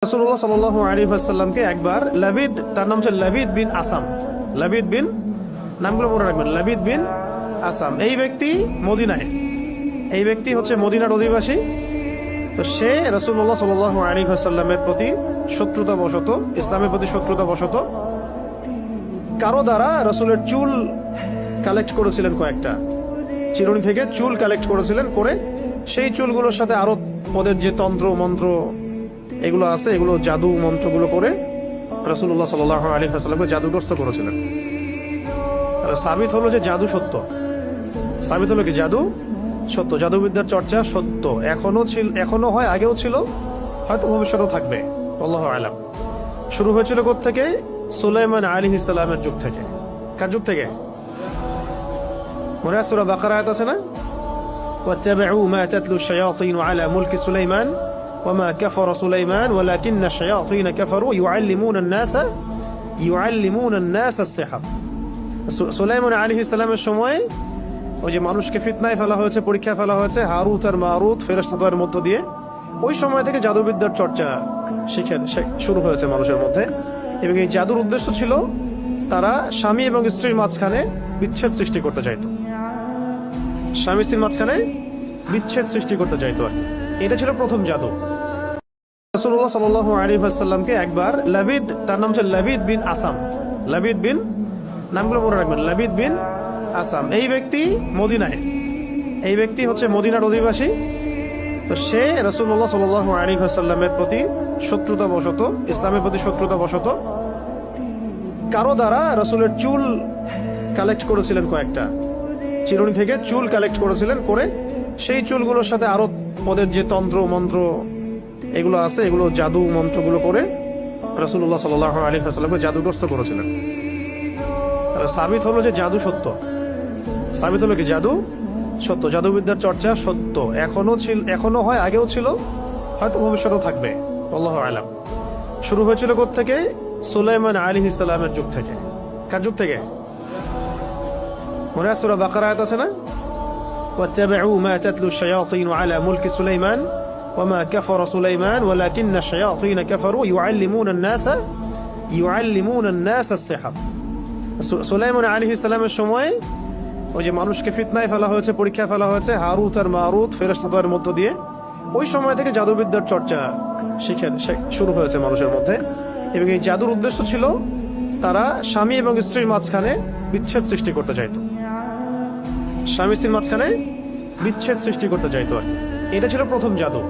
রাসূলুল্লাহ সাল্লাল্লাহু আলাইহি ওয়াসাল্লামকে একবার লাবিদ, তার নাম হচ্ছে লাবিদ বিন আসাম, লাবিদ বিন, নামগুলো মনে রাখবেন, লাবিদ বিন আসাম। এই ব্যক্তি মদিনায়, এই ব্যক্তি হচ্ছে মদিনার অধিবাসী। তো সে রাসূলুল্লাহ সাল্লাল্লাহু আলাইহি ওয়াসাল্লামের প্রতি শত্রুতা বশত, ইসলামের প্রতি শত্রুতা বশত কারো দ্বারা রাসূলের চুল কালেক্ট করেছিলেন, কয়েকটা চিরুনি থেকে চুল কালেক্ট করেছিলেন, করে সেই চুলগুলোর সাথে আরো ওদের যে তন্ত্র মন্ত্র এগুলো আছে, এগুলো জাদু মন্ত্রগুলো করে রাসূলুল্লাহ সাল্লাল্লাহু আলাইহি ওয়াসাল্লামকে জাদুগ্রস্ত করেছিলেন। তাহলে সাবিত হলো যে জাদু সত্য, সাবিত হলো কি জাদু সত্য, জাদুবিদ্যার চর্চা সত্য, এখনো হয়, আগেও ছিল, হয়তো ভবিষ্যতেও থাকবে, আল্লাহু আ'লাম। শুরু হয়েছিল কোত্থেকে? সুলাইমান আলাইহিস সালামের যুগ থেকে। কার যুগ থেকে? মনে আছে সূরা বাকারা আয়াত আছে না, ওয়াত্তাবিউ মা তাতলু আশ-শায়াতিন আলা মুলকি সুলাইমান ওয়ামা কাফারা সুলাইমান ওয়ালাকিন্না আশ-শায়াতিন কাফারু ইউআল্লিমুনা আন-নাস আস-সিহর। সুলাইমান আলাইহিস সালামের সময় ওই যে মানুষকে ফিতনায় ফেলা হয়েছে, পরীক্ষায় ফেলা হয়েছে হারুত আর মারুত ফেরেশতাদের মধ্য দিয়ে, ওই সময় থেকে জাদুবিদ্যার চর্চা শুরু হয়েছে মানুষের মধ্যে। এবং এই জাদুর উদ্দেশ্য ছিল তারা স্বামী এবং স্ত্রীর মাঝখানে বিচ্ছেদ সৃষ্টি করতে চাইত, স্বামী স্ত্রীর মাঝখানে বিচ্ছেদ সৃষ্টি করতে চাইতো আর কি। এটা ছিল প্রথম জাদু। রাসূলুল্লাহ সাল্লাল্লাহু আলাইহি ওয়াসাল্লামকে একবার লাবিদ, তার নাম হচ্ছে লাবিদ বিন আসাম, লাবিদ বিন, নামগুলো মনে রাখবেন, লাবিদ বিন আসাম। এই ব্যক্তি মদিনায়, এই ব্যক্তি হচ্ছে মদিনার অধিবাসী। তো সে রাসূলুল্লাহ সাল্লাল্লাহু আলাইহি ওয়াসাল্লামের প্রতি শত্রুতা বশত, ইসলামের প্রতি শত্রুতা বশত কারো দ্বারা রাসূলের চুল কালেক্ট করেছিলেন, কয়েকটা চিরুনি থেকে চুল কালেক্ট করেছিলেন, করে সেই চুলগুলোর সাথে আরো ওদের যে তন্ত্র মন্ত্র এগুলো আছে, এগুলো জাদু মন্ত্রগুলো করে রাসূলুল্লাহ সাল্লাল্লাহু আলাইহি ওয়াসাল্লামকে জাদুগ্রস্ত করেছিলেন। তাহলে সাবিত হলো যে জাদু সত্য, সাবিত হলো কি জাদু সত্য, জাদুবিদ্যার চর্চা সত্য, এখনো হয়, আগেও ছিল, হয়তো ভবিষ্যতেও থাকবে, আল্লাহু আ'লাম। শুরু হয়েছিল কোত্থেকে? সুলাইমান আলাইহিস সালামের যুগ থেকে। কার যুগ থেকে? মনে আছে সূরা বাকারা আয়াত আছে না, ওয়াত্তাবিউ মা তাতলু আশ-শায়াতিন আলা মুলকি সুলাইমান ওয়ামা কাফারা সুলাইমান ওয়ালাকিন্না আশ-শায়াতিন কাফারু ইউআল্লিমুনা আন-নাস আস-সিহর। সুলাইমান আলাইহিস সালামের সময় ওই যে মানুষকে ফিতনায় ফেলা হয়েছে, পরীক্ষায় ফেলা হয়েছে হারুত আর মারুত ফেরেশতাদের মধ্য দিয়ে, ওই সময় থেকে জাদুবিদ্যার চর্চা শুরু হয়েছে মানুষের মধ্যে। এবং এই জাদুর উদ্দেশ্য ছিল তারা স্বামী এবং স্ত্রীর মাঝখানে বিচ্ছেদ সৃষ্টি করতে চাইত, স্বামী স্ত্রীর মাঝখানে বিচ্ছেদ সৃষ্টি করতে চাইতো আর কি। এটা ছিল প্রথম জাদু।